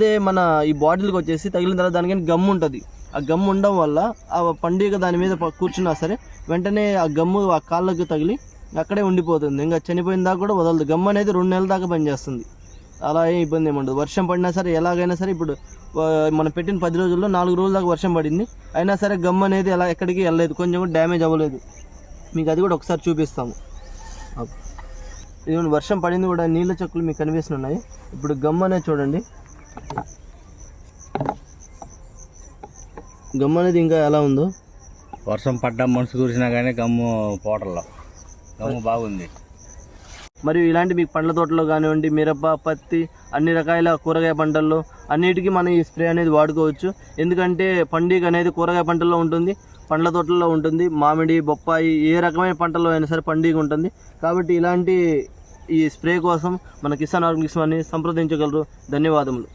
అదే మన ఈ బాటిల్కి వచ్చేసి తగిలిన తర్వాత దానికని గమ్ ఉంటుంది. ఆ గమ్ ఉండడం వల్ల ఆ పండుగ దాని మీద కూర్చున్నా సరే వెంటనే ఆ గమ్ము ఆ కాళ్ళకు తగిలి అక్కడే ఉండిపోతుంది. ఇంకా చనిపోయిన దాకా కూడా వదలదు. గమ్ అనేది 2 నెలల దాకా పనిచేస్తుంది. అలా ఏం ఇబ్బంది ఏముండదు. వర్షం పడినా సరే ఎలాగైనా సరే ఇప్పుడు మనం పెట్టిన 10 రోజుల్లో 4 రోజుల దాకా వర్షం పడింది, అయినా సరే గమ్ అనేది ఎక్కడికి వెళ్ళలేదు, కొంచెం కూడా డ్యామేజ్ అవ్వలేదు. మీకు అది కూడా ఒకసారి చూపిస్తాము. ఇది వర్షం పడింది కూడా నీళ్ళ చెక్కులు మీకు కనిపిస్తున్నాయి. ఇప్పుడు గమ్ అనేది చూడండి, గమ్ అనేది ఇంకా ఎలా ఉందో. వర్షం పడ్డా మనసు కురిసినా కానీ గమ్ము పోటల్లో గమ్ము బాగుంది. మరియు ఇలాంటి మీకు పండ్ల తోటలో కానివ్వండి, మిరప, పత్తి, అన్ని రకాల కూరగాయ పంటల్లో అన్నిటికీ మనం ఈ స్ప్రే అనేది వాడుకోవచ్చు. ఎందుకంటే పండుగ అనేది కూరగాయ పంటల్లో ఉంటుంది, పండ్ల తోటల్లో ఉంటుంది, మామిడి, బొప్పాయి ఏ రకమైన పంటల్లో అయినా సరే పండుగ ఉంటుంది. కాబట్టి ఇలాంటి ఈ స్ప్రే కోసం మన కిసాన్ ఆర్గానిక్స్ అని సంప్రదించగలరు. ధన్యవాదములు.